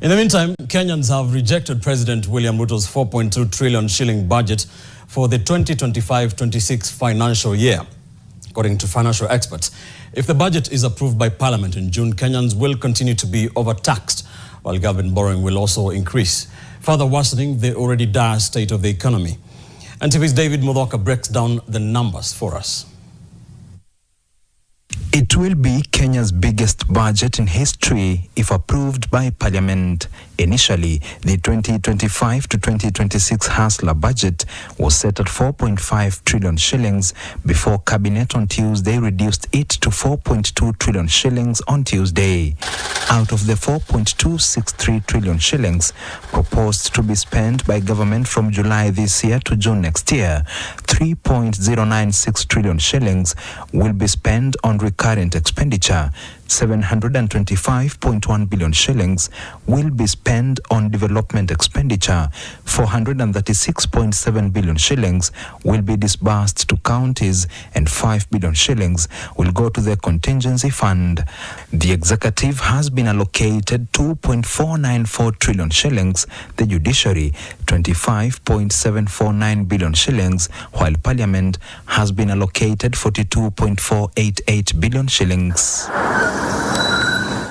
In the meantime, Kenyans have rejected President William Ruto's 4.2 trillion shilling budget for the 2025-26 financial year. According to financial experts, if the budget is approved by Parliament in June, Kenyans will continue to be overtaxed, while government borrowing will also increase, further worsening the already dire state of the economy. NTV's David Mudhoka breaks down the numbers for us. It will be Kenya's biggest budget in history if approved by Parliament. Initially, the 2025 to 2026 Hustler budget was set at 4.5 trillion shillings before Cabinet on Tuesday reduced it to 4.2 trillion shillings on Tuesday. Out of the 4.263 trillion shillings proposed to be spent by government from July this year to June next year, 3.096 trillion shillings will be spent on recurrent expenditure. 725.1 billion shillings will be spent on development expenditure. 436.7 billion shillings will be disbursed to counties, and 5 billion shillings will go to the contingency fund. The executive has been allocated 2.494 trillion shillings, the judiciary 25.749 billion shillings, while Parliament has been allocated 42.488 billion shillings.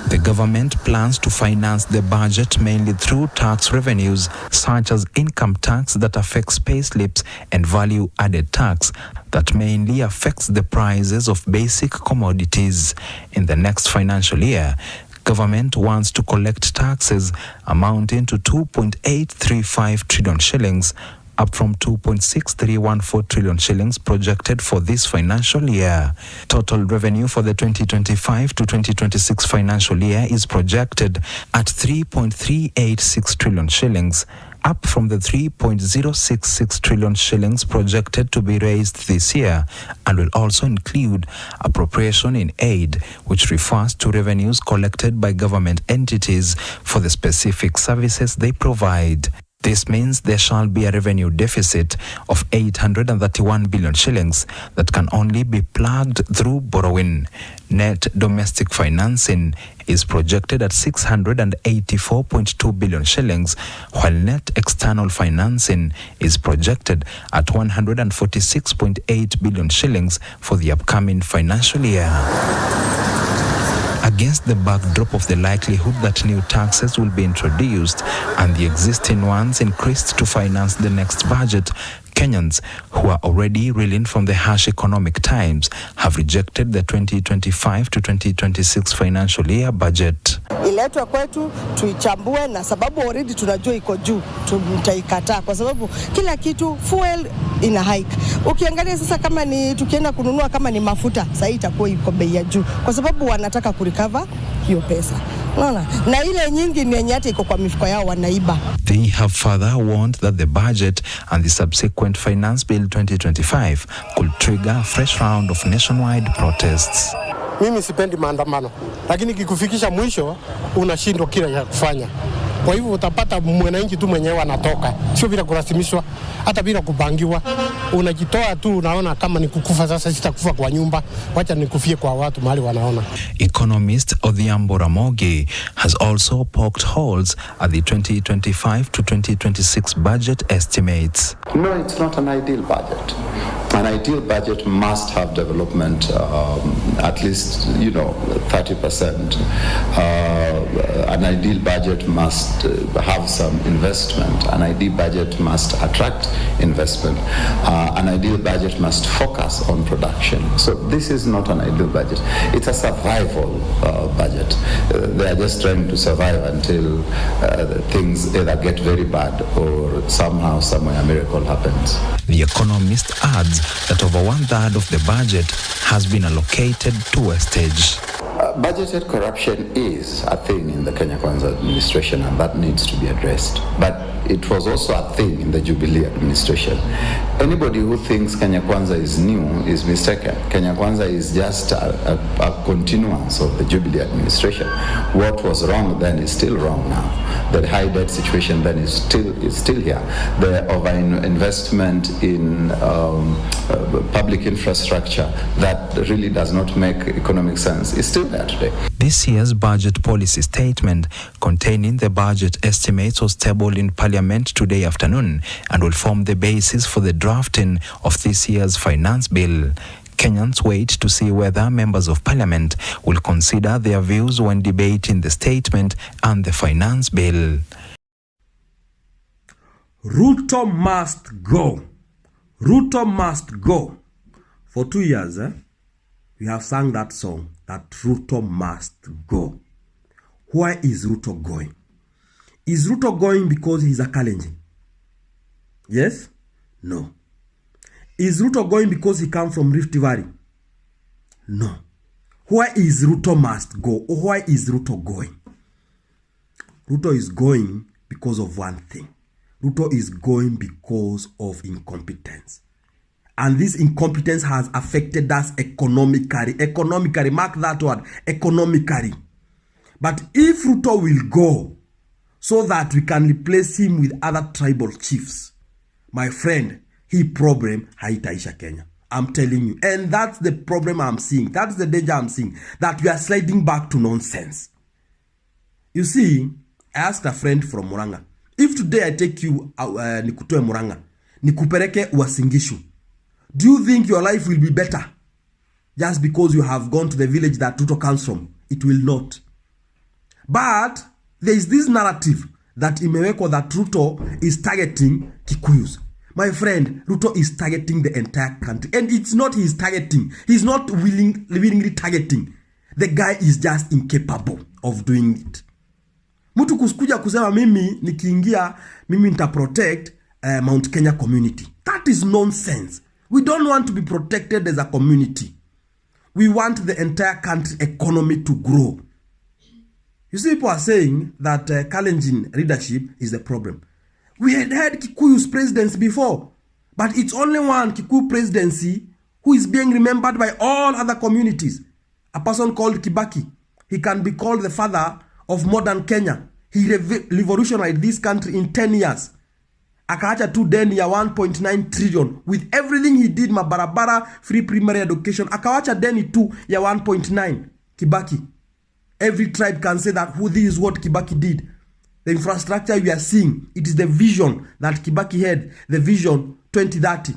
The government plans to finance the budget mainly through tax revenues such as income tax that affects payslips and value-added tax that mainly affects the prices of basic commodities. In the next financial year, government wants to collect taxes amounting to 2.835 trillion shillings, up from 2.6314 trillion shillings projected for this financial year. Total revenue for the 2025 to 2026 financial year is projected at 3.386 trillion shillings, up from the 3.066 trillion shillings projected to be raised this year, and will also include appropriation in aid, which refers to revenues collected by government entities for the specific services they provide. This means there shall be a revenue deficit of 831 billion shillings that can only be plugged through borrowing. Net domestic financing is projected at 684.2 billion shillings, while net external financing is projected at 146.8 billion shillings for the upcoming financial year. Against the backdrop of the likelihood that new taxes will be introduced and the existing ones increased to finance the next budget, Kenyans, who are already reeling from the harsh economic times, have rejected the 2025 to 2026 financial year budget. Iletwe kwetu tuichambue, na sababu already tunajua iko juu, tutaikataa kwa sababu kila kitu fuel ina hike. Ukiangalia sasa, kama ni tukienda kununua kama ni mafuta, sasa itakuwa iko bei ya juu kwa sababu wanataka kurecover hiyo pesa. Unaona? Na ile nyingi ni yenye hata iko kwa mifuko yao wanaiba. They have further warned that the budget and the subsequent Finance Bill 2025 could trigger a fresh round of nationwide protests. Mimi sipendi maandamano, lakini kikufikisha mwisho unashindwa kila ya kufanya. Kwa hivyo utapata mwananchi tu mwenyewe anatoka, sio bila kurasimishwa, hata bila kupangiwa. Unajitoa tu, unaona kama ni kukufa. Sasa sitakufa kwa nyumba, wacha nikufie kwa watu mahali wanaona. Economist Odhiambo Ramogi has also poked holes at the 2025 to 2026 budget estimates. No, it's not an ideal budget. An ideal budget must have development at least, 30%. An ideal budget must have some investment. An ideal budget must attract investment. An ideal budget must focus on production. So this is not an ideal budget. It's a survival budget. They are just trying to survive until things either get very bad or somehow, somewhere, a miracle happens. The Economist adds that over 1/3 of the budget has been allocated to wastage. Budgeted corruption is a thing in the Kenya Kwanza administration, and that needs to be addressed. But it was also a thing in the Jubilee administration. Anybody who thinks Kenya Kwanza is new is mistaken. Kenya Kwanza is just a continuance of the Jubilee administration. What was wrong then is still wrong now. The high debt situation then is still here. The over-investment in public infrastructure that really does not make economic sense is still there. are today. This year's budget policy statement containing the budget estimates was tabled in Parliament today afternoon and will form the basis for the drafting of this year's finance bill. Kenyans wait to see whether members of Parliament will consider their views when debating the statement and the finance bill. Ruto must go. Ruto must go. For 2 years, we have sung that song, that Ruto must go. Why is Ruto going? Is Ruto going because he's a Kalenjin? Yes? No. Is Ruto going because he comes from Rift Valley? No. Why is Ruto must go? Or why is Ruto going? Ruto is going because of one thing. Ruto is going because of incompetence. And this incompetence has affected us economically. Economically, mark that word, economically. But if Ruto will go so that we can replace him with other tribal chiefs, my friend, his problem haitaisha Kenya. I'm telling you. And that's the problem I'm seeing. That's the danger I'm seeing. That we are sliding back to nonsense. You see, I asked a friend from Muranga, if today I take you nikutoe Muranga, nikupereke Uasin Gishu, do you think your life will be better just because you have gone to the village that Ruto comes from? It will not. But there is this narrative that imewekwa that Ruto is targeting Kikuyus. My friend, Ruto is targeting the entire country. And it's not his targeting. He's not willingly targeting. The guy is just incapable of doing it. Mtu kusikuja kusema mimi nikiingia mimi nita protect Mount Kenya community. That is nonsense. We don't want to be protected as a community. We want the entire country economy to grow. You see, people are saying that Kalenjin leadership is the problem. We had had Kikuyu's presidents before, but it's only one Kikuyu presidency who is being remembered by all other communities. A person called Kibaki. He can be called the father of modern Kenya. He revolutionized this country in 10 years. Akaacha tu deni ya 1.9 trillion. With everything he did, mabarabara, free primary education, akawacha deni tu ya 1.9. Kibaki. Every tribe can say that who this is what Kibaki did. The infrastructure we are seeing, it is the vision that Kibaki had, the vision 2030.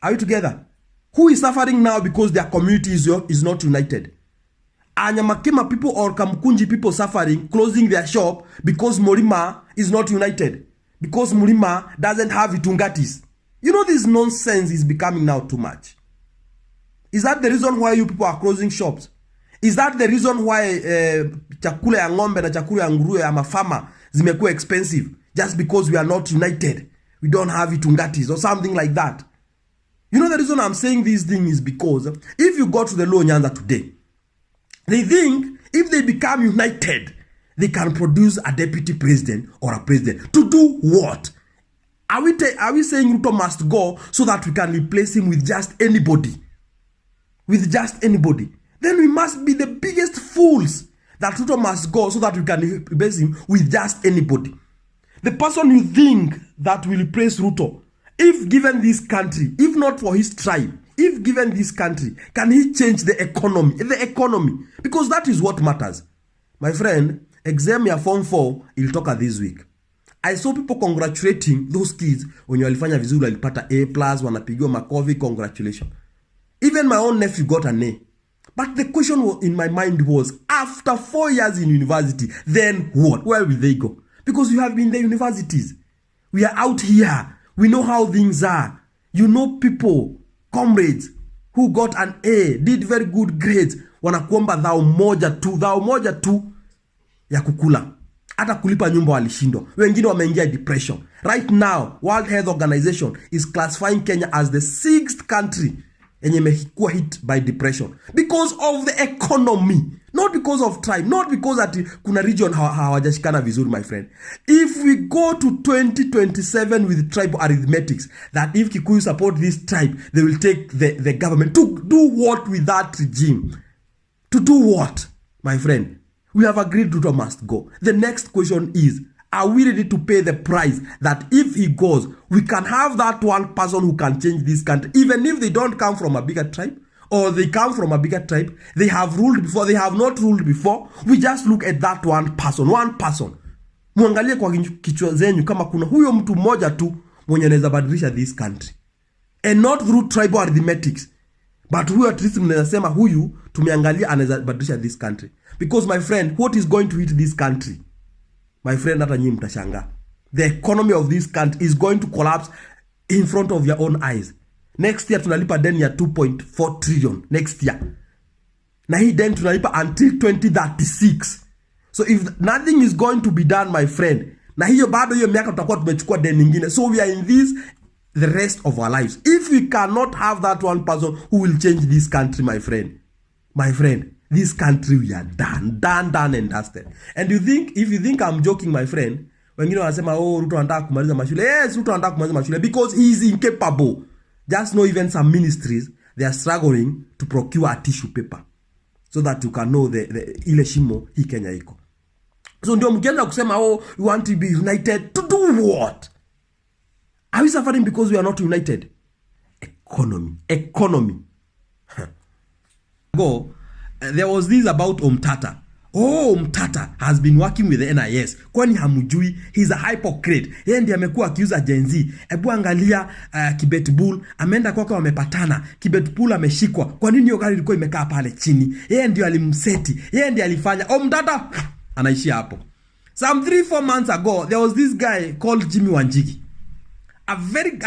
Are we together? Who is suffering now because their community is not united? Anyamakema people or Kamkunji people suffering, closing their shop because Mlima is not united. Because Mlima doesn't have Itungatis. You know, this nonsense is becoming now too much. Is that the reason why you people are closing shops? Is that the reason why chakula ya ngombe na chakula ya nguruwe ya mafama zimekuwa expensive? Just because we are not united. We don't have Itungatis or something like that. You know the reason I'm saying this thing is because if you go to the Luo Nyanza today, they think if they become united, they can produce a deputy president or a president. To do what? Are we saying Ruto must go so that we can replace him with just anybody? With just anybody. Then we must be the biggest fools that Ruto must go so that we can replace him with just anybody. The person you think that will replace Ruto, if given this country, if not for his tribe, if given this country, can he change the economy? The economy. Because that is what matters. My friend, exam ya Form 4 ilitoka this week. I saw people congratulating those kids when walifanya vizuri walipata A+, wanapigiwa makofi, congratulations. Even my own nephew got an A. But the question in my mind was, after 4 years in university, then what? Where will they go? Because you have been in the universities. We are out here. We know how things are. You know people, comrades, who got an A, did very good grades. Wanakuomba dhao moja tu ya kukula. Hata kulipa nyumba walishindwa. Wengine wameingia depression. Right now, World Health Organization is classifying Kenya as the 6th country yenye imekuwa hit by depression because of the economy, not because of tribe, not because that kuna region hawajashikana vizuri, my friend. If we go to 2027 with tribal arithmetics, that if Kikuyu support this tribe, they will take the government. To do what with that regime? To do what, my friend? We have agreed Ruto must go. The next question is, are we ready to pay the price that if he goes, we can have that one person who can change this country, even if they don't come from a bigger tribe or they come from a bigger tribe, they have ruled before, they have not ruled before. We just look at that one person. Muangalie kwa kichwa zenyu kama kuna huyo mtu mmoja tu mwenye anaweza badilisha this country. And not through tribal arithmetics. But huyo at least mnaweza sema huyu tumeangalia anaweza badilisha this country. Because my friend, what is going to hit this country? My friend, hata nyinyi mtashangaa. The economy of this country is going to collapse in front of your own eyes. Next year tunalipa deni ya 2.4 trillion next year. Na hii deni tunalipa until 2036. So if nothing is going to be done, my friend, na hiyo bado hiyo miaka tutakuwa tumechukua deni nyingine. So we are in this the rest of our lives. If we cannot have that one person who will change this country, my friend, this country we are done and dusted. And if you think I'm joking, my friend, wengine wanasema Ruto anataka kumaliza mashule. Yes, Ruto anataka kumaliza mashule because he is incapable. Just know even some ministries, they are struggling to procure a tissue paper so that you can know the ile shimo hii Kenya iko. So ndio mkianza kusema we want to be united to do what? Are we suffering because we are not united? Economy. There was this about Omtata. Omtata has been working with the NIS. Kwani hamujui, he's a hypocrite. Yeye ndiye amekuwa akiuza Gen Z. Ebu angalia Kibet Bull, ameenda kwake wamepatana. Kibet Bull ameshikwa. Kwa nini hiyo gari ilikuwa imekaa pale chini? Yeye ndiye alimseti. Yeye ndiye alifanya. Omtata anaishia hapo. Some 3-4 months ago, there was this guy called Jimi Wanjigi. A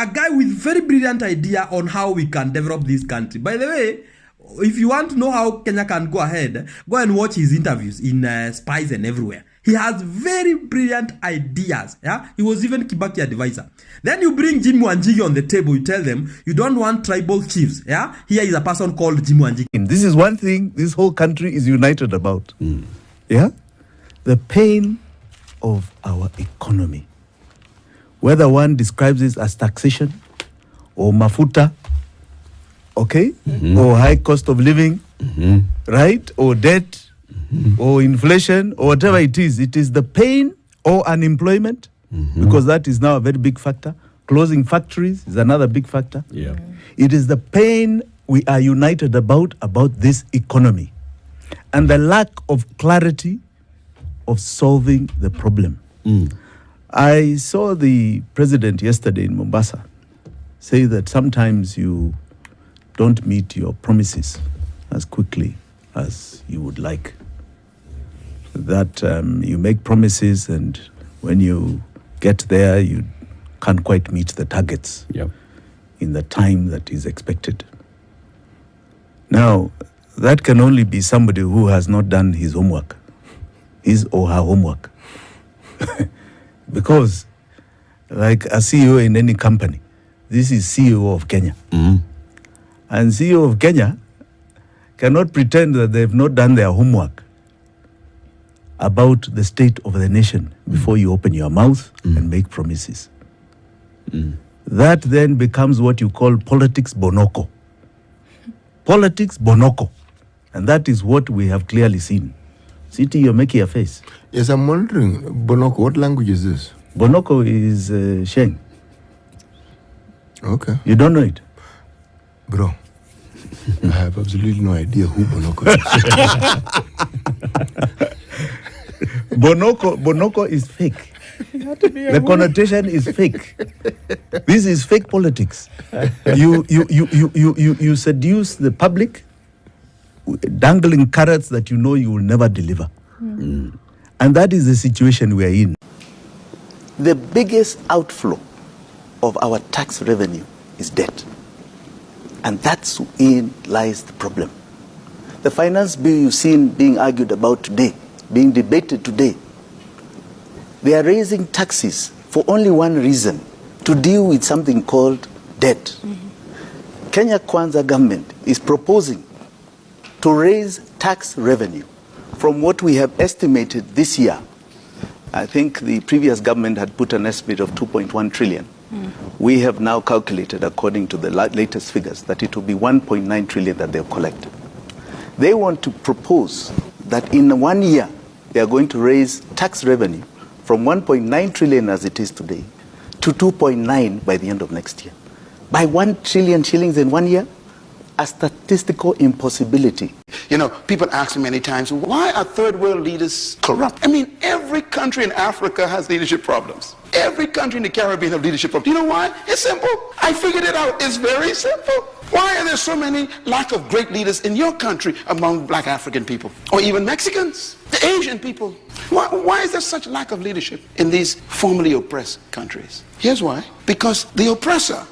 guy with very brilliant idea on how we can develop this country. By the way, if you want to know how Kenya can go ahead, go and watch his interviews in Spice and everywhere. He has very brilliant ideas. Yeah, he was even Kibaki advisor. Then you bring Jimi Wanjigi on the table. You tell them you don't want tribal chiefs. Yeah, here is a person called Jimi Wanjigi. This is one thing this whole country is united about. Yeah, the pain of our economy. Whether one describes it as taxation or mafuta, okay, or high cost of living, right, or debt, or inflation, or whatever it is the pain or unemployment, because that is now a very big factor. Closing factories is another big factor. Yeah. It is the pain we are united about this economy, and the lack of clarity of solving the problem. I saw the president yesterday in Mombasa say that sometimes you don't meet your promises as quickly as you would like. That you make promises and when you get there, you can't quite meet the targets in the time that is expected. Now, that can only be somebody who has not done his homework, his or her homework. Because, like a CEO in any company, this is CEO of Kenya. And CEO of Kenya cannot pretend that they've not done their homework about the state of the nation before you open your mouth and make promises. That then becomes what you call politics bonoko. Politics bonoko. And that is what we have clearly seen. City, you're making a face. Yes, I'm wondering, bonoko, what language is this? Bonoko is Sheng. Okay. You don't know it? Bro, I have absolutely no idea who bonoko is. Bonoko is fake. The connotation is fake. This is fake politics. You seduce the public, dangling carrots that you know you will never deliver. And that is the situation we are in. The biggest outflow of our tax revenue is debt. And that's wherein lies the problem. The finance bill you've seen being argued about today, being debated today, they are raising taxes for only one reason, to deal with something called debt. Kenya Kwanza government is proposing to raise tax revenue from what we have estimated this year. I think the previous government had put an estimate of 2.1 trillion. We have now calculated, according to the latest figures, that it will be 1.9 trillion that they'll collect. They want to propose that in 1 year, they are going to raise tax revenue from 1.9 trillion as it is today to 2.9 by the end of next year. By 1 trillion shillings in 1 year, a statistical impossibility. You know, people ask me many times, why are third world leaders corrupt? I mean, every country in Africa has leadership problems. Every country in the Caribbean has leadership problems. You know why? It's simple. I figured it out. It's very simple. Why are there so many lack of great leaders in your country among black African people? Or even Mexicans, the Asian people? Why is there such lack of leadership in these formerly oppressed countries? Here's why. Because the oppressor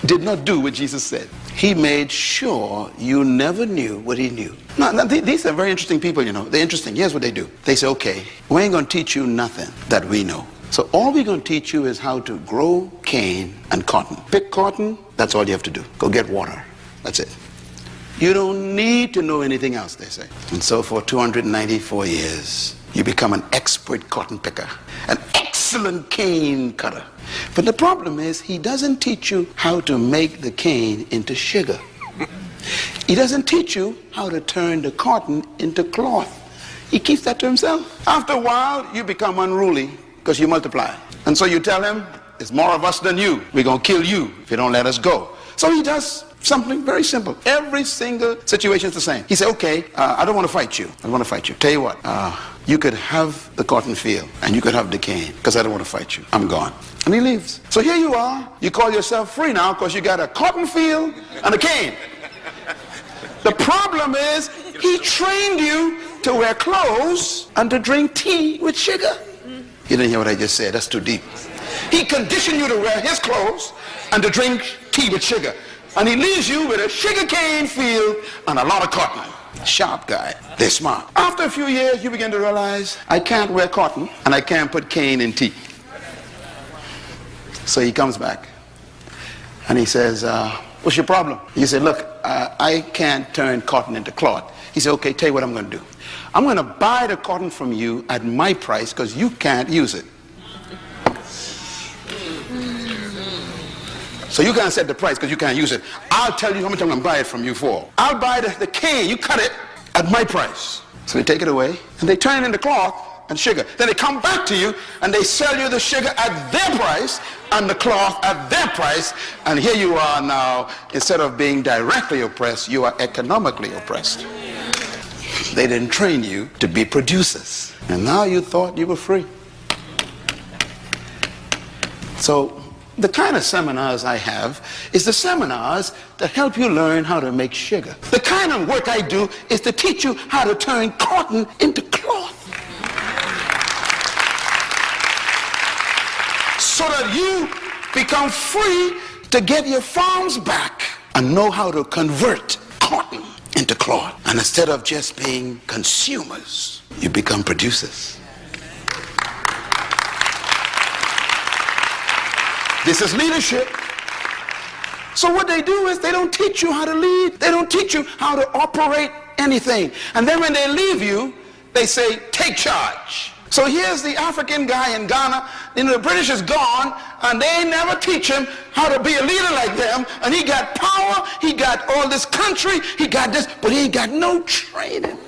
did not do what Jesus said. He made sure you never knew what he knew. Now, these are very interesting people, you know. They're interesting. Here's what they do. They say, okay, we ain't going to teach you nothing that we know. So all we're going to teach you is how to grow cane and cotton. Pick cotton, that's all you have to do. Go get water. That's it. You don't need to know anything else, they say. And so for 294 years, you become an expert cotton picker, an excellent cane cutter. But the problem is, he doesn't teach you how to make the cane into sugar. He doesn't teach you how to turn the cotton into cloth. He keeps that to himself. After a while, you become unruly because you multiply. And so you tell him, there's more of us than you. We're going to kill you if you don't let us go. So he does something very simple. Every single situation is the same. He said, okay, I don't want to fight you. I don't want to fight you. Tell you what, you could have the cotton field and you could have the cane because I don't want to fight you. I'm gone. And he leaves. So here you are. You call yourself free now because you got a cotton field and a cane. The problem is he trained you to wear clothes and to drink tea with sugar. You didn't hear what I just said. That's too deep. He conditioned you to wear his clothes and to drink tea with sugar. And he leaves you with a sugarcane field and a lot of cotton. Sharp guy. They're smart. After a few years, you begin to realize, I can't wear cotton and I can't put cane in tea. So he comes back and he says, what's your problem? You say, look, I can't turn cotton into cloth. He said, okay, tell you what I'm going to do. I'm going to buy the cotton from you at my price because you can't use it. So you can't set the price because you can't use it. I'll tell you how much I'm going to buy it from you for. I'll buy the cane, you cut it at my price. So they take it away and they turn it into cloth and sugar. Then they come back to you and they sell you the sugar at their price and the cloth at their price. And here you are now, instead of being directly oppressed, you are economically oppressed. They didn't train you to be producers. And now you thought you were free. So the kind of seminars I have is the seminars that help you learn how to make sugar. The kind of work I do is to teach you how to turn cotton into cloth. So that you become free to get your farms back and know how to convert cotton into cloth. And instead of just being consumers, you become producers. This is leadership. So what they do is they don't teach you how to lead. They don't teach you how to operate anything. And then when they leave you, they say, take charge. So here's the African guy in Ghana, you know, the British is gone, and they never teach him how to be a leader like them, and he got power, he got all this country, he got this, but he ain't got no training.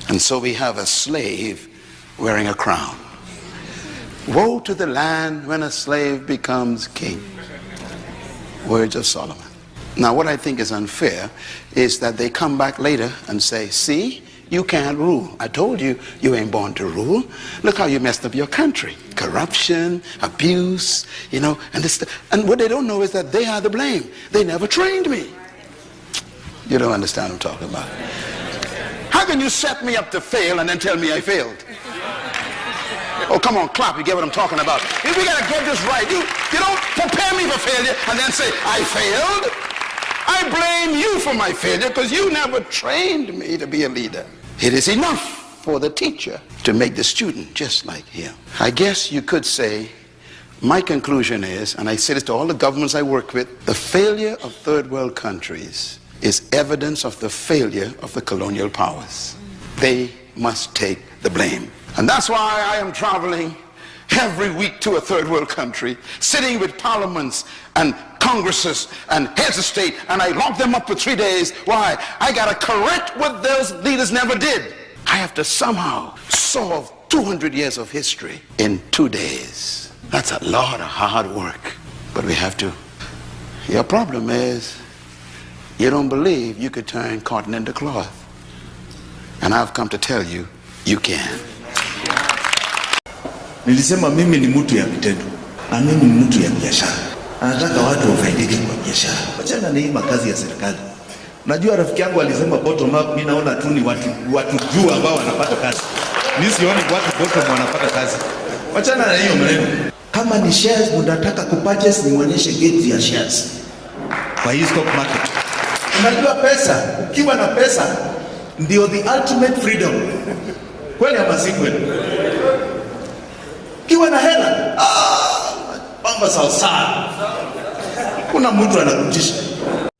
And so we have a slave wearing a crown. Woe to the land when a slave becomes king. Words of Solomon. Now what I think is unfair is that they come back later and say, see, you can't rule. I told you, you ain't born to rule. Look how you messed up your country. Corruption, abuse, you know, and this. And what they don't know is that they are the blame. They never trained me. You don't understand what I'm talking about. How can you set me up to fail and then tell me I failed? Oh, come on, clap. You get what I'm talking about. If we got to get this right. You don't prepare me for failure and then say, I failed. I blame you for my failure because you never trained me to be a leader. It is enough for the teacher to make the student just like him. I guess you could say, my conclusion is, and I say this to all the governments I work with, the failure of third world countries is evidence of the failure of the colonial powers. They must take the blame. And that's why I am traveling every week to a third world country, sitting with parliaments and congresses and heads of state, and I lock them up for 3 days. Why? I got to correct what those leaders never did. I have to somehow solve 200 years of history in 2 days. That's a lot of hard work, but we have to. Your problem is you don't believe you could turn cotton into cloth. And I've come to tell you, you can. Nilisema mimi ni mtu ya vitendo na mimi ni mtu ya biashara. Anataka watu wafaidike kwa biashara. Wachana na hii makazi ya serikali. Unajua rafiki yangu alisema bottom up, mimi naona tu ni watu juu ambao wanapata kazi. Mimi sioni watu bottom wanapata kazi. Wachana na hiyo maneno. Kama ni shares unataka kupurchase, nionyeshe gate ya shares kwa hii stock market. Unajua pesa, ukiwa na pesa ndio the ultimate freedom. Kweli ama si kweli? Ukiwa na hela, mambo sawa. Kuna mtu anakutisha.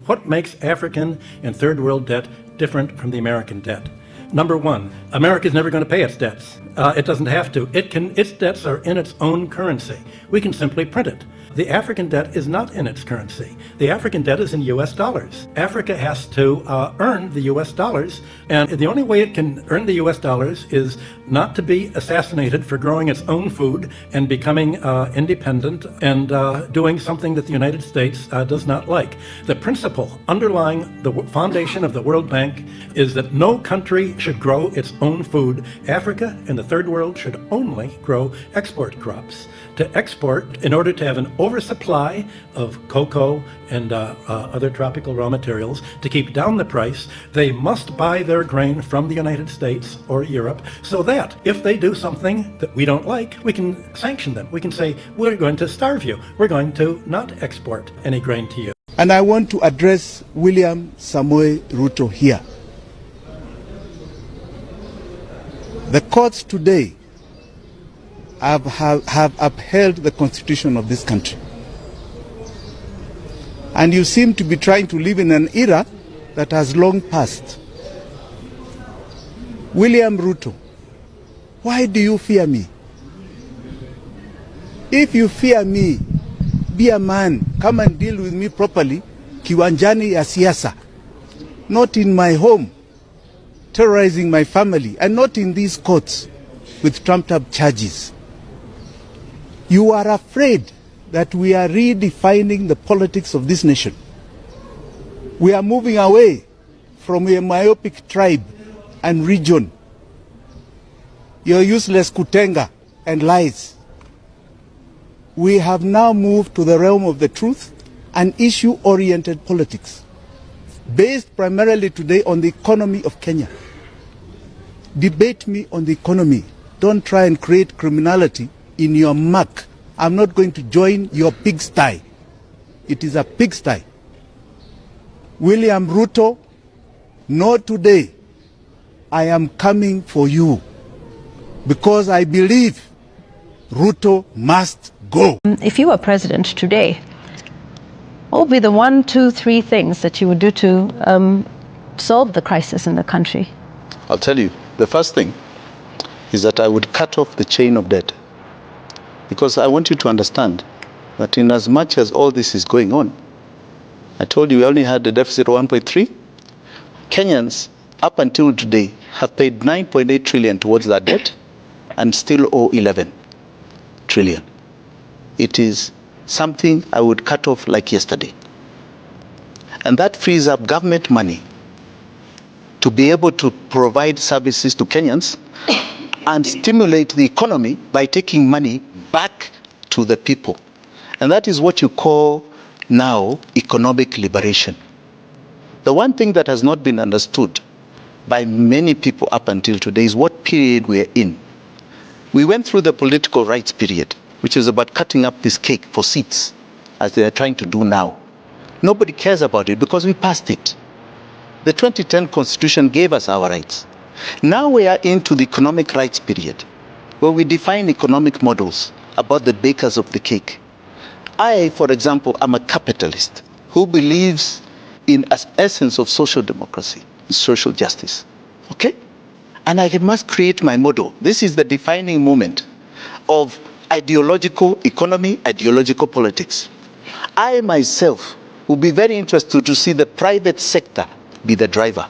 What makes African and third world debt different from the American debt? Number one, America is never going to pay its debts. It doesn't have to. Its debts are in its own currency. We can simply print it. The African debt is not in its currency. The African debt is in US dollars. Africa has to earn the US dollars, and the only way it can earn the US dollars is not to be assassinated for growing its own food and becoming independent and doing something that the United States does not like. The principle underlying the foundation of the World Bank is that no country should grow its own food. Africa and the third world should only grow export crops. To export, in order to have an oversupply of cocoa and other tropical raw materials, to keep down the price, they must buy their grain from the United States or Europe, so that if they do something that we don't like, we can sanction them. We can say, we're going to starve you. We're going to not export any grain to you. And I want to address William Samoei Ruto here. The courts today have upheld the constitution of this country. And you seem to be trying to live in an era that has long passed. William Ruto, why do you fear me? If you fear me, be a man, come and deal with me properly, kiwanjani ya siasa, not in my home, terrorizing my family, and not in these courts with trumped up charges. You are afraid that we are redefining the politics of this nation. We are moving away from a myopic tribe and region. Your useless kutenga and lies. We have now moved to the realm of the truth and issue-oriented politics, based primarily today on the economy of Kenya. Debate me on the economy. Don't try and create criminality in your muck. I'm not going to join your pigsty. It is a pigsty. William Ruto, no, today I am coming for you because I believe Ruto must go. If you were president today, what would be the 1, 2, 3 things that you would do to solve the crisis in the country? I'll tell you. The first thing is that I would cut off the chain of debt. Because I want you to understand that in as much as all this is going on, I told you we only had a deficit of 1.3. Kenyans, up until today, have paid 9.8 trillion towards that debt and still owe 11 trillion. It is something I would cut off like yesterday. And that frees up government money to be able to provide services to Kenyans and stimulate the economy by taking money back to the people. And that is what you call now economic liberation. The one thing that has not been understood by many people up until today is what period we're in. We went through the political rights period, which is about cutting up this cake for seats, as they are trying to do now. Nobody cares about it because we passed it. The 2010 Constitution gave us our rights. Now we are into the economic rights period, where we define economic models about the bakers of the cake. I, for example, am a capitalist who believes in an essence of social democracy, social justice. Okay? And I must create my model. This is the defining moment of ideological economy, ideological politics. I myself will be very interested to see the private sector be the driver.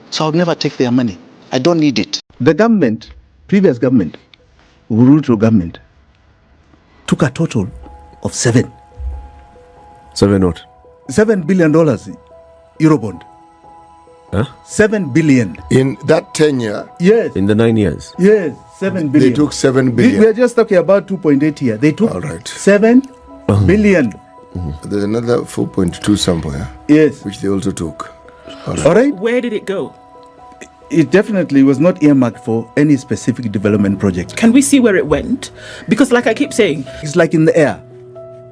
So I'll never take their money. I don't need it. The government, previous government, Ruto government, took a total of 7. 7 what? $7 billion Eurobond. Huh? 7 billion. In that tenure? Yes. In the 9 years? Yes, 7 billion. They took 7 billion. We are just talking about 2.8 here. They took all right. 7 billion. There's another 4.2 somewhere. Yes. Which they also took. All right. Where did it go? It definitely was not earmarked for any specific development project. Can we see where it went? Because like I keep saying, it's like in the air.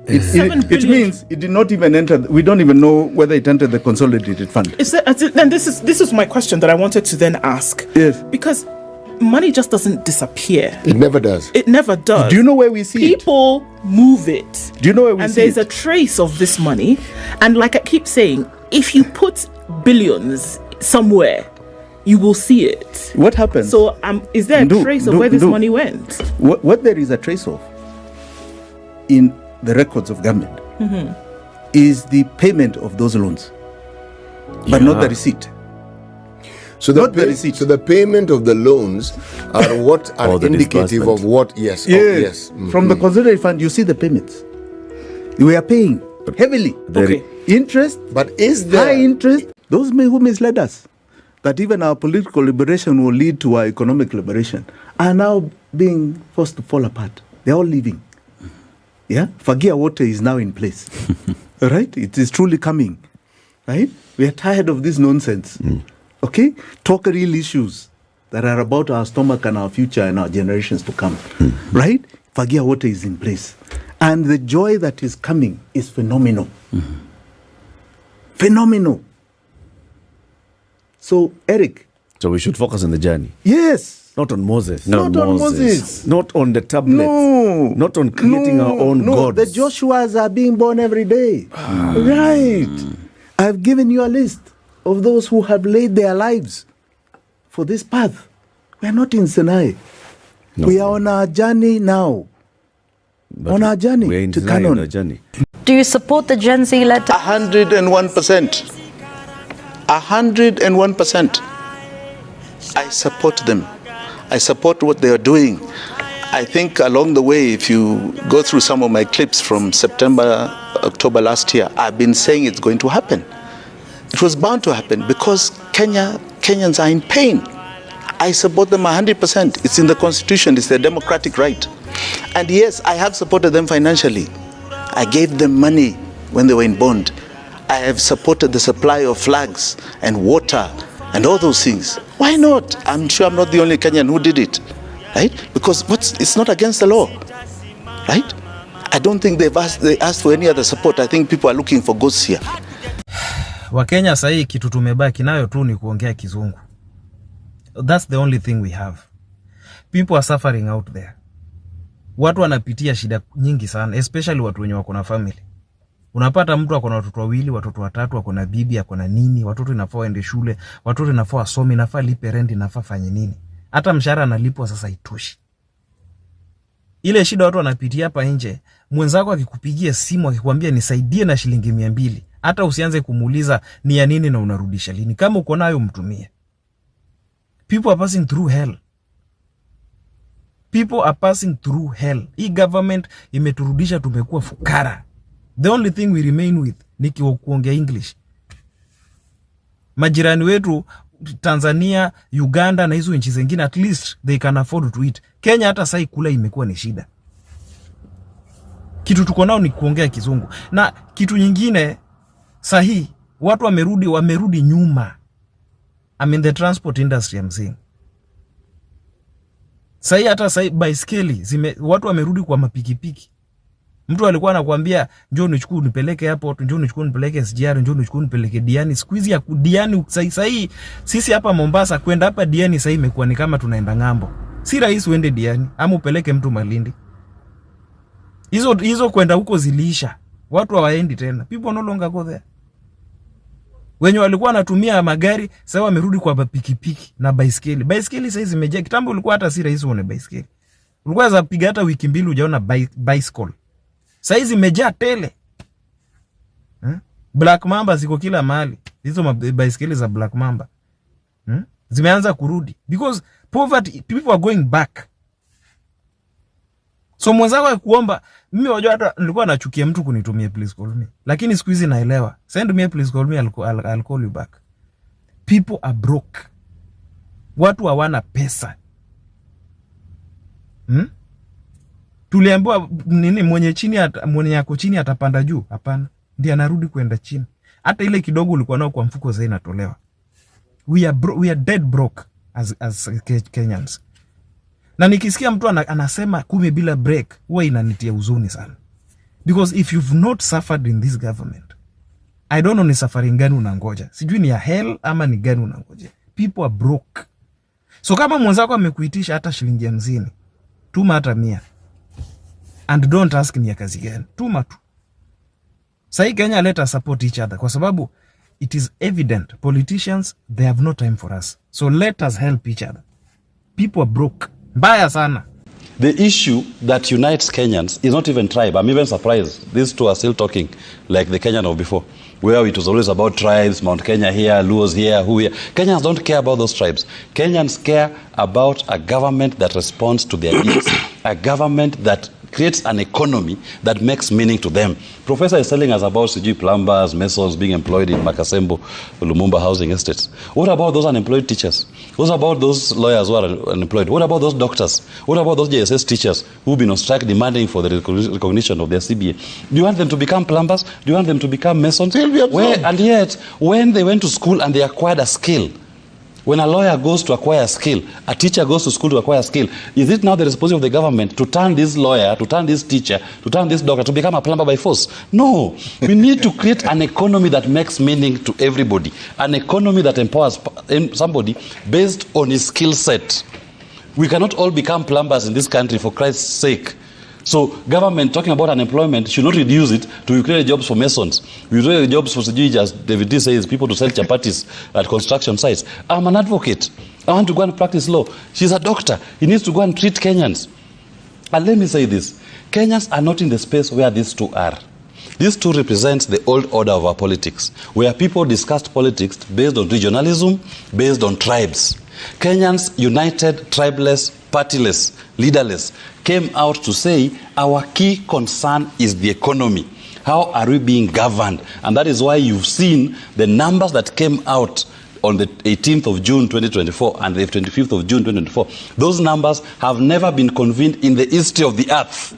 It means it did not even enter. We don't even know whether it entered the consolidated fund. Then this is my question that I wanted to then ask. Yes. Because money just doesn't disappear. It never does. It never does. Do you know where we see People move it. Do you know where we see and there's a trace of this money. And like I keep saying, if you put billions somewhere, you will see it. What happens? So is there a trace of where this money went? What there is a trace of in the records of government is the payment of those loans, but not the receipt. So the payment of the loans are what are indicative of what? Yes. Yes. From the consolidated fund, you see the payments. We are paying heavily. Interest, but is there high interest? Those who misled us that even our political liberation will lead to our economic liberation are now being forced to fall apart. They're all leaving. Yeah, Fagia water is now in place. All right, it is truly coming. Right, we are tired of this nonsense. Okay, talk real issues that are about our stomach and our future and our generations to come. Right, Fagia water is in place, and the joy that is coming is phenomenal. Phenomenal. So, Eric. So we should focus on the journey. Yes. Not on Moses. Not on Moses. Not on the tablets. No. Not on creating our own gods. The Joshuas are being born every day. Right. I've given you a list of those who have laid their lives for this path. We are not in Sinai. No. We are on our journey now. But on our journey we are in to Sinai Canon. on our journey. Do you support the Gen Z letter? 101%. 101%. I support them. I support what they are doing. I think along the way, if you go through some of my clips from September, October last year, I've been saying it's going to happen. It was bound to happen because Kenyans are in pain. I support them 100%. It's in the Constitution. It's their democratic right. And yes, I have supported them financially. I gave them money when they were in bond. I have supported the supply of flags and water and all those things. Why not? I'm sure I'm not the only Kenyan who did it, right? Because it's not against the law, right? I don't think they asked for any other support. I think people are looking for ghosts here. Wakenya sahi kitu tumebaki nayo tu ni kuongea kizungu. That's the only thing we have. People are suffering out there. Watu wanapitia shida nyingi sana, especially watu wenye wako na family. Unapata mtu akona watoto wawili, watoto watatu, akona bibi, akona nini, watoto inafaa waende shule, watoto inafaa wasome, inafaa lipe rent, inafaa fanye nini. Hata mshahara analipwa sasa itoshi. Ile shida watu wanapitia hapa nje, mwenzako akikupigia simu akikwambia nisaidie na shilingi 200, hata usianze kumuuliza ni ya nini na unarudisha lini. Kama uko nayo mtumie. People are passing through hell. People are passing through hell. Hii government imeturudisha tumekuwa fukara. The only thing we remain with ni kuongea English. Majirani wetu Tanzania, Uganda na hizo nchi zingine at least they can afford to eat. Kenya hata sai kula imekuwa ni shida. Kitu tuko nao ni kuongea kizungu. Na kitu nyingine sahi watu wamerudi nyuma. I mean the transport industry I'm saying. Sahi hata baiskeli watu wamerudi kwa mapikipiki. Mtu alikuwa anakuambia njoo nichukue nipeleke airport, njoo nichukue nipeleke SGR, njoo nichukue nipeleke Diani. Siku hizi ya Diani sahi sisi hapa Mombasa kwenda hapa Diani sahi imekuwa ni kama tunaenda ngambo. Si rahisi uende Diani ama upeleke mtu Malindi. Hizo kwenda huko ziliisha. Watu hawaendi tena. People no longer go there. Wenye walikuwa wanatumia magari sasa wamerudi kwa pikipiki na baiskeli. Baiskeli sasa zimejaa. Kitambo ulikuwa hata si rahisi uone baiskeli. Ulikuwa za piga hata wiki mbili hujaona bicycle. Sasa zimejaa tele. Black Mamba ziko kila mahali. Hizo baiskeli za Black Mamba. Zimeanza kurudi because poverty, people are going back. So mwenzako kuomba Mimi wajua hata nilikuwa nachukia mtu kunitumia please call me. Lakini siku hizi naelewa. Send me please call me, I'll call you back. People are broke. Watu hawana pesa. Tuliambiwa nini mwenye yako chini atapanda juu? Hapana. Ndiye anarudi kwenda chini. Hata ile kidogo ulikuwa nao kwa mfuko sasa inatolewa. We are dead broke as Kenyans. Na nikisikia mtu anasema 10 bila break, huwa inanitia huzuni sana. Because if you've not suffered in this government, I don't know ni suffering gani unangoja. Sijui ni ya hell ama ni gani unangoja. People are broke. So kama mwenzako amekuitisha hata shilingi 50, tuma hata 100. And don't ask ni ya kazi gani. Tuma tu. Sahi Kenya, let us support each other. Kwa sababu it is evident politicians, they have no time for us. So let us help each other. People are broke. Mbaya sana. The issue that unites Kenyans is not even tribe. I'm even surprised. These two are still talking like the Kenyan of before, where it was always about tribes, Mount Kenya here, Luos here, who here. Kenyans don't care about those tribes. Kenyans care about a government that responds to their needs, a government that creates an economy that makes meaning to them. Professor is telling us about CG plumbers, masons being employed in Makasembo, Lumumba housing estates. What about those unemployed teachers? What about those lawyers who are unemployed? What about those doctors? What about those JSS teachers who've been on strike demanding for the recognition of their CBA? Do you want them to become plumbers? Do you want them to become masons? And yet, when they went to school and they acquired a skill, when a lawyer goes to acquire a skill, a teacher goes to school to acquire a skill, is it now the responsibility of the government to turn this lawyer, to turn this teacher, to turn this doctor to become a plumber by force? No. We need to create an economy that makes meaning to everybody. An economy that empowers somebody based on his skill set. We cannot all become plumbers in this country, for Christ's sake. So government talking about unemployment should not reduce it to create jobs for masons. We create jobs for, as David D says, people to sell chapatis at construction sites. I'm an advocate. I want to go and practice law. She's a doctor. He needs to go and treat Kenyans. And let me say this. Kenyans are not in the space where these two are. These two represent the old order of our politics, where people discussed politics based on regionalism, based on tribes. Kenyans, united, tribeless, partyless, leaderless, came out to say our key concern is the economy. How are we being governed? And that is why you've seen the numbers that came out on the 18th of June 2024 and the 25th of June 2024. Those numbers have never been convened in the history of the earth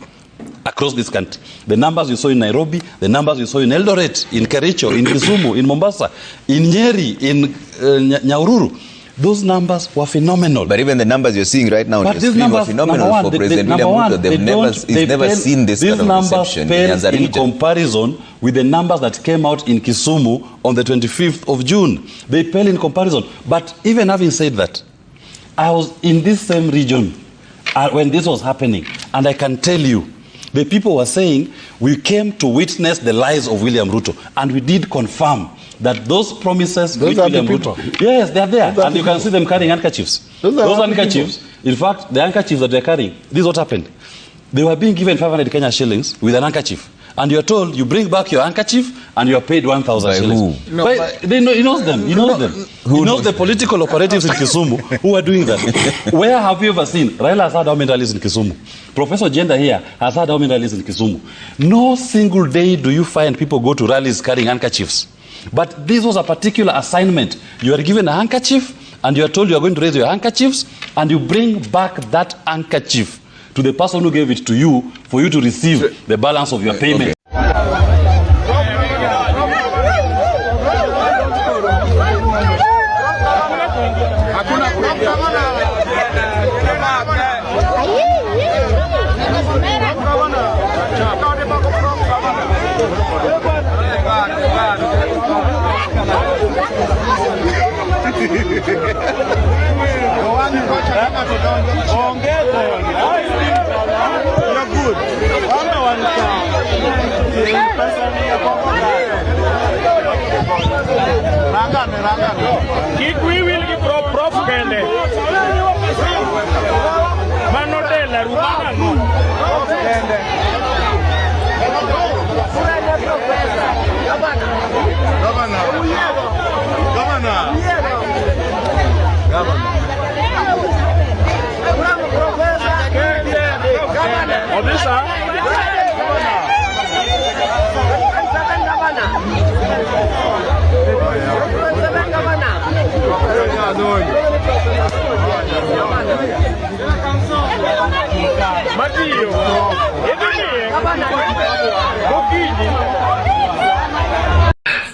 across this country. The numbers you saw in Nairobi, the numbers you saw in Eldoret, in Kericho, in Kisumu, in Mombasa, in Nyeri, in Nyahururu, those numbers were phenomenal. But even the numbers you're seeing right now on the screen were phenomenal for President William Ruto. They've never seen this kind of reception in Nyanza region. In comparison with the numbers that came out in Kisumu on the 25th of June. They pale in comparison. But even having said that, I was in this same region when this was happening. And I can tell you, the people were saying, we came to witness the lies of William Ruto. And we did confirm that those promises with William Ruto, yes, they are there, and you can see them carrying handkerchiefs. Those handkerchiefs, in fact, the handkerchiefs that they're carrying, this is what happened. They were being given 500 Kenya shillings with an handkerchief. And you're told, you bring back your handkerchief and you're paid 1,000 shillings. Who? No, he knows them. He knows them. He knows the political operatives in Kisumu who are doing that. Where have you ever seen? Raila has had how many rallies in Kisumu? Professor Jenda here has had how many rallies in Kisumu? No single day do you find people go to rallies carrying handkerchiefs. But this was a particular assignment. You are given a handkerchief and you are told you are going to raise your handkerchiefs and you bring back that handkerchief to the person who gave it to you for you to receive the balance of your payment.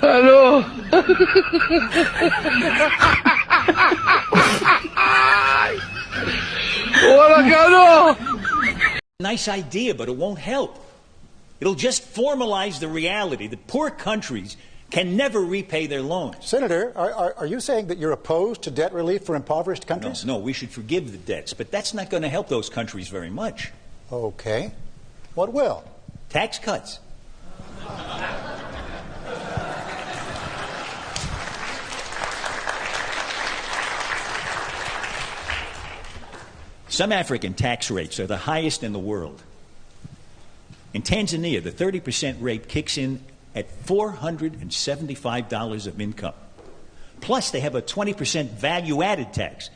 Hello. Nice idea, but it won't help. It'll just formalize the reality that poor countries can never repay their loans. Senator, are you saying that you're opposed to debt relief for impoverished countries? No, we should forgive the debts, but that's not going to help those countries very much. Okay. What will? Tax cuts. Some African tax rates are the highest in the world. In Tanzania, the 30% rate kicks in at $475 of income. Plus, they have a 20% value-added tax.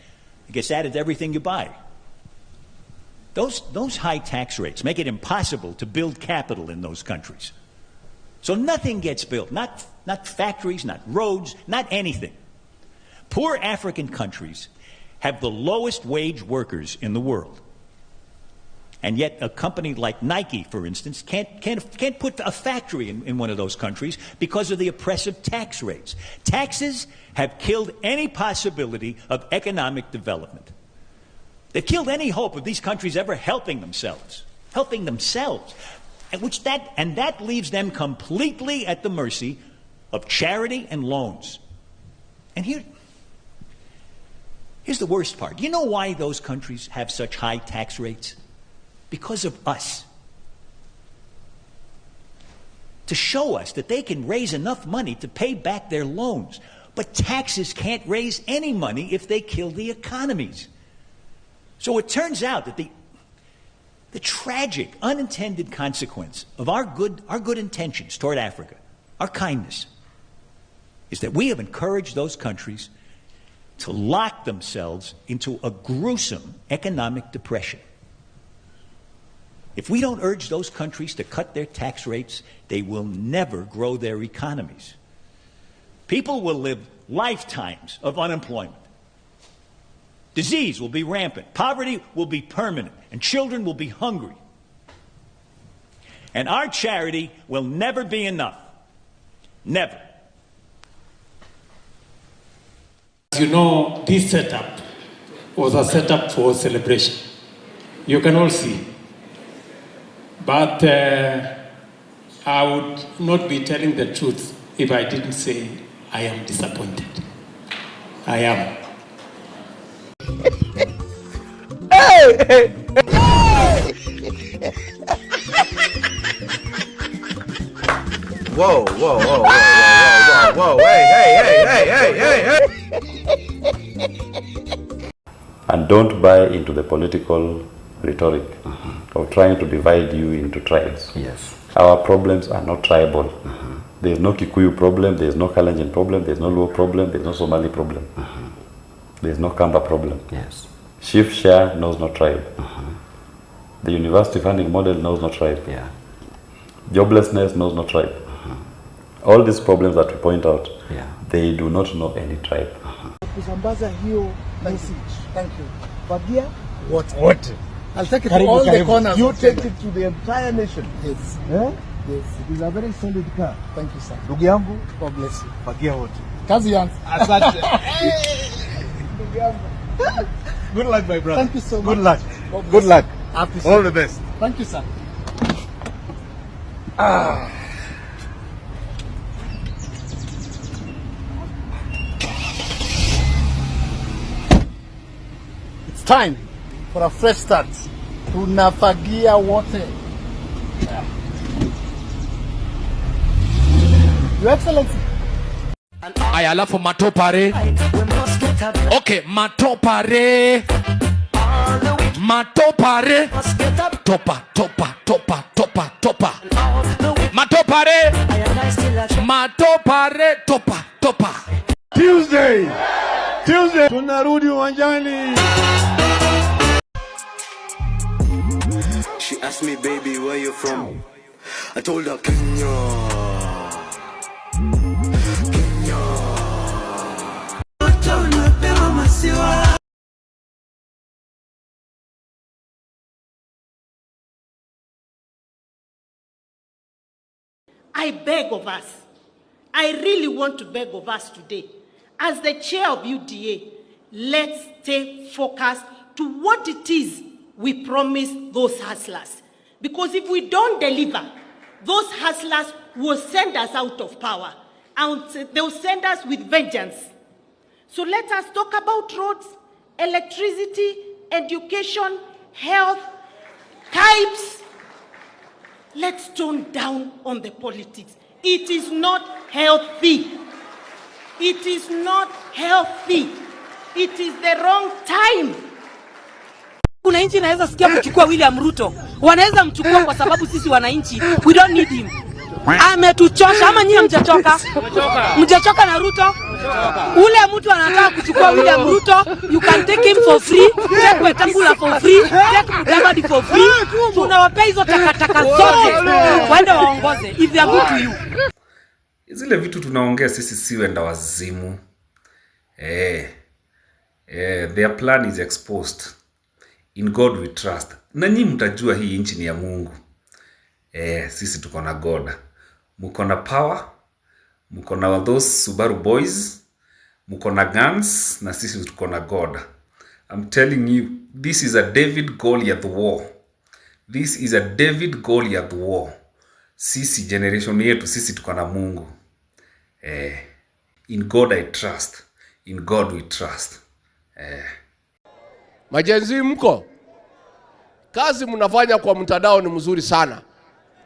It gets added to everything you buy. Those high tax rates make it impossible to build capital in those countries. So nothing gets built, not factories, not roads, not anything. Poor African countries have the lowest wage workers in the world. And yet a company like Nike, for instance, can't put a factory in one of those countries because of the oppressive tax rates. Taxes have killed any possibility of economic development. They've killed any hope of these countries ever helping themselves. And that leaves them completely at the mercy of charity and loans. And here's the worst part. You know why those countries have such high tax rates? Because of us. To show us that they can raise enough money to pay back their loans. But taxes can't raise any money if they kill the economies. So it turns out that the tragic, unintended consequence of our good intentions toward Africa, our kindness, is that we have encouraged those countries to lock themselves into a gruesome economic depression. If we don't urge those countries to cut their tax rates, they will never grow their economies. People will live lifetimes of unemployment. Disease will be rampant. Poverty will be permanent. And children will be hungry. And our charity will never be enough. Never. As you know, this setup was a setup for celebration. You can all see. But I would not be telling the truth if I didn't say I am disappointed. I am. Hey! Whoa, hey. And don't buy into the political rhetoric of trying to divide you into tribes. Yes. Our problems are not tribal. There's no Kikuyu problem, there's no Kalenjin problem, there's no Luo problem, there's no Somali problem. There's no Kamba problem. Yes. Shift share knows no tribe. The university funding model knows no tribe. Yeah. Joblessness knows no tribe. All these problems that we point out, they do not know any tribe. Kusambaza hiyo message. Thank you. Fagia what? I'll take it to all the corners. You take it to the entire nation. Yes. Yes. It is a very solid car. Thank you, sir. Ndugu yangu, God bless you. fagia wote. Kazi yangu. Asante. Ndugu yangu. Good luck, my brother. Thank you so much. Good luck. Good luck. All the best. Thank you, sir. It's time for a fresh start. Tunafagia wote. Your Excellency. Aya, alafu matopare. Okay, matopare. Matopare. Topa. Matopare. Matopare. Topa. Tuesday. Tunarudi uwanjani. She asked me, baby, where you from? I told her, Kenya. Kenya. I beg of us, I really want to beg of us today, as the chair of UDA, let's stay focused to what it is we promise those hustlers. Because if we don't deliver, those hustlers will send us out of power, and they'll send us with vengeance. So let us talk about roads, electricity, education, health, types. Let's tone down on the politics. It is not healthy. It is not healthy. It is the wrong time. Wananchi naweza sikia kuchukua William Ruto. Wanaweza mchukua kwa sababu sisi wananchi, we don't need him. Ametuchosha. Ama nyinyi mjachoka? Mjachoka na Ruto? Ule mtu anataka kuchukua William Ruto, you can take him for free, take Wetangula for free, take Mudavadi for free. Tunawapea hizo takataka zote waende waongoze if they are good to you. Zile vitu tunaongea sisi si wenda wazimu. Their plan is exposed. In God we trust. Na nyinyi mtajua hii nchi ni ya Mungu. Sisi tuko na God. Mko na power, mko na those Subaru boys, mko na guns, na sisi tuko na God. I'm telling you, this is a David Goliath war. This is a David Goliath war. Sisi generation yetu, sisi tuko na Mungu. In God I trust. In God we trust. Majenzi mko, kazi mnafanya kwa mtandao ni mzuri sana,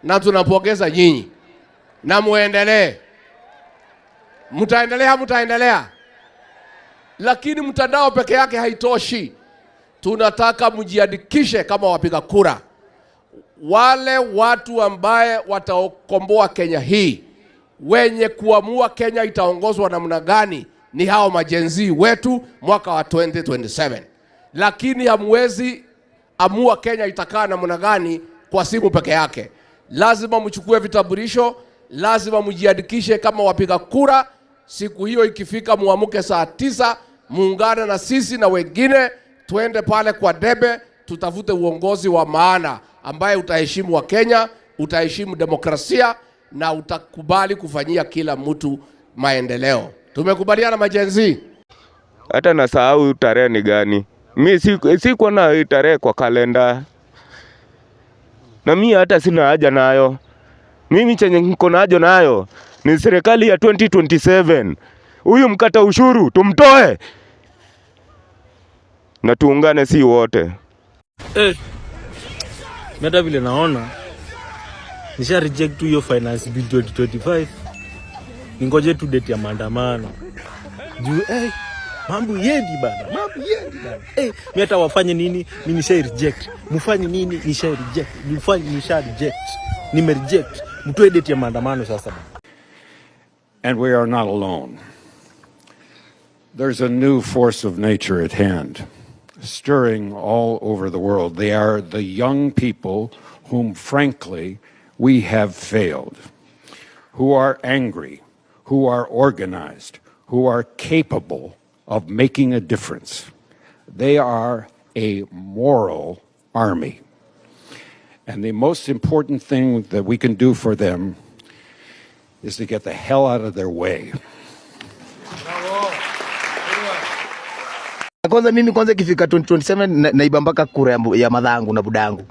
na tunapongeza nyinyi, na muendelee. Mtaendelea. Lakini mtandao peke yake haitoshi. Tunataka mjiandikishe kama wapiga kura. Wale watu ambaye watakomboa Kenya hii, wenye kuamua Kenya itaongozwa namna gani, ni hao majenzi wetu mwaka wa 2027. Lakini hamwezi amua Kenya itakaa namna gani kwa simu peke yake. Lazima mchukue vitambulisho, lazima mjiandikishe kama wapiga kura. Siku hiyo ikifika, muamuke saa 9, muungane na sisi na wengine, tuende pale kwa debe, tutafute uongozi wa maana ambaye utaheshimu wa Kenya, utaheshimu demokrasia, na utakubali kufanyia kila mtu maendeleo. Tumekubaliana majenzi? Hata nasahau tarehe ni gani. Mimi siko na tarehe kwa kalenda. Na mimi hata sina haja nayo. Mimi chenye niko nayo nayo ni serikali ya 2027. Huyu mkata ushuru tumtoe, na tuungane si wote. Meta vile naona nisha reject hiyo finance bill 2025. Ningoje tu date ya maandamano. Juu mambo yendi bana. Mimi hata wafanye nini, mimi nisha reject. Mfanye nini, nisha reject. Mfanye nisha reject. Nime reject. Mtoe date ya maandamano sasa. And we are not alone. There's a new force of nature at hand, stirring all over the world. They are the young people whom, frankly, we have failed, who are angry, who are organized, who are capable of making a difference. They are a moral army. And the most important thing that we can do for them is to get the hell out of their way. Kwanza mimi ikifika 2027 naiba mpaka kura ya madhangu na budangu.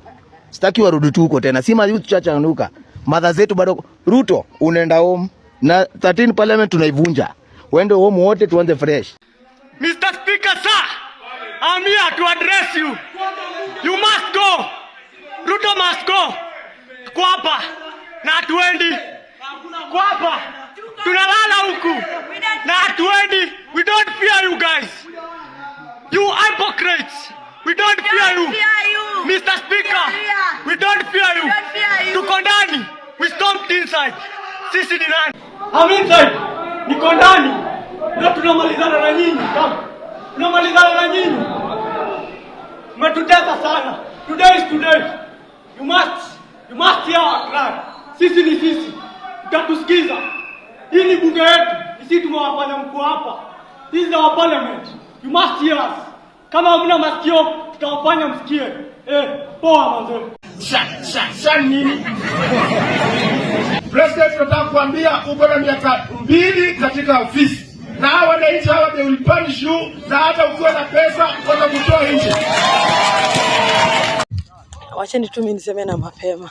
Sitaki warudi tu huko tena. Sima youth church anuka. Madha zetu bado. Ruto unaenda home na 13 parliament tunaivunja. Wende home wote tuanze fresh. Mr. Speaker, sir, I'm here to address you. You must go. Ruto must go. Kwa hapa na hatuendi. Kwa hapa tunalala huku na hatuendi. We don't fear you guys. You hypocrites. We don't fear you. Mr. Speaker, we don't fear you. Tuko ndani. We stomped inside. Sisi ni nani? I'm inside. Niko ndani. Na tunamalizana na nyinyi. Tunamalizana na nyinyi. Mmetutesa sana. Today is today. You must hear our cry. Sisi ni sisi. Utatusikiza. Hii ni bunge yetu. Sisi tumewafanya mkuu hapa. This is our parliament. You must hear us. Kama hamna masikio, tutawafanya msikie. Poa manze. Sha nini? President, tunataka kuambia uko na miaka 2 katika ofisi. Na hawa wananchi hawa they will punish you, na hata ukiwa na pesa watakutoa nje. Wacheni tu mimi niseme na mapema.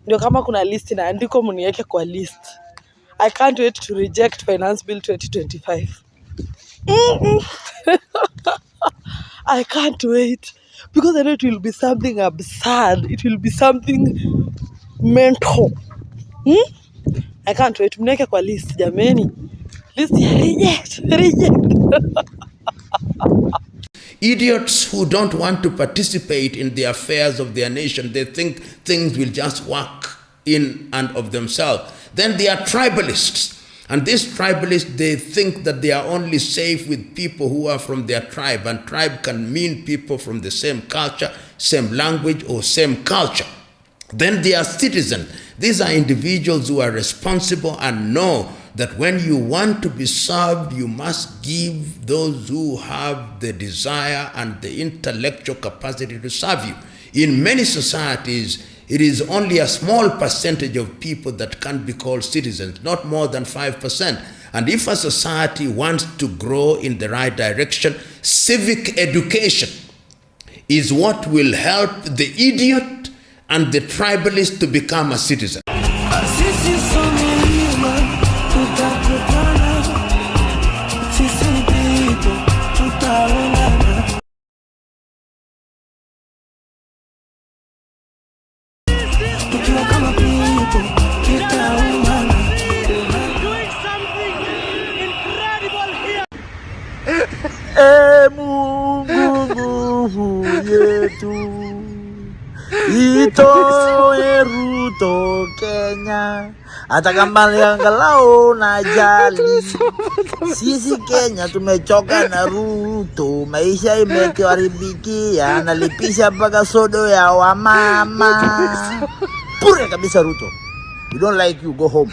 Ndio kama kuna list na andiko mniweke kwa list. I can't wait to reject Finance Bill 2025. I can't wait because I know it will be something absurd. It will be something mental. I can't wait. Mniweke kwa list jameni. List reject. Idiots who don't want to participate in the affairs of their nation, they think things will just work in and of themselves. Then they are tribalists. And these tribalists, they think that they are only safe with people who are from their tribe. And tribe can mean people from the same culture, same language, or same culture. Then they are citizens. These are individuals who are responsible and know that when you want to be served, you must give those who have the desire and the intellectual capacity to serve you. In many societies, it is only a small percentage of people that can be called citizens, not more than 5%. And if a society wants to grow in the right direction, civic education is what will help the idiot and the tribalist to become a citizen. Mungu yetu itoe Ruto Kenya, hata kama angalau na jali. Sisi Kenya tumechoka na Ruto, maisha imetuharibikia, analipisha mpaka sodo ya wamama. Pure kabisa Ruto. We don't like you, go home.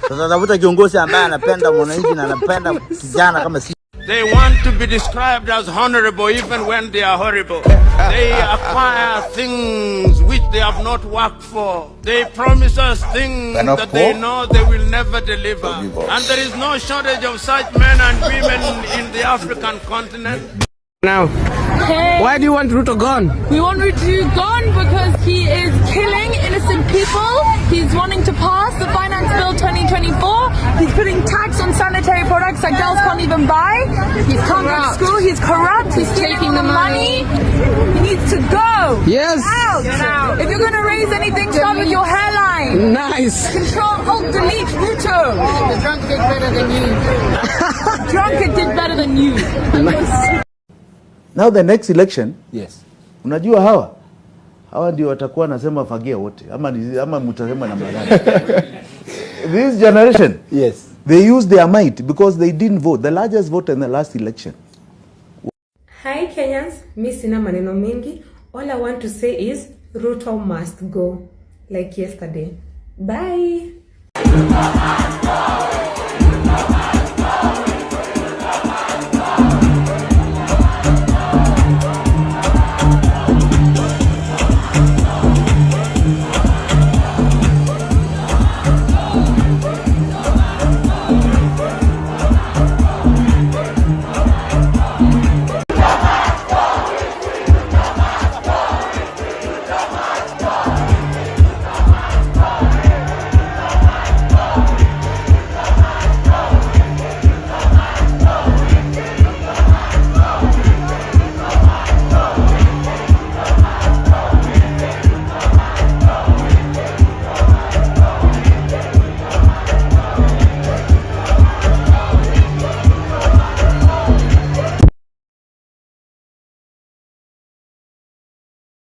Sasa tafuta kiongozi ambaye anapenda mwananchi na anapenda kijana kama sisi. They want to be described as honorable even when they are horrible. They acquire things which they have not worked for. They promise us things that they know they will never deliver. And there is no shortage of such men and women in the African continent. Now, why do you want Ruto gone? We want Ruto gone because he is killing innocent people. He's wanting to pass the Finance Bill 2024. He's putting tax on sanitary products that girls can't even buy. He can't go to school. He's corrupt. He's taking the money. He needs to go. Yes. Out. If you're going to raise anything, start with your hairline. Nice. Control, Alt, Delete, Ruto. The drunk did better than you. Drunk did better than you. Nice. Now the next election, yes. Unajua hawa ndio watakuwa nasema fagia wote ama mtasema namna gani? This generation, yes, they use their might because they didn't vote, the largest vote in the last election. Hi Kenyans, mi sina maneno mengi. All I want to say is Ruto must go like yesterday. Bye.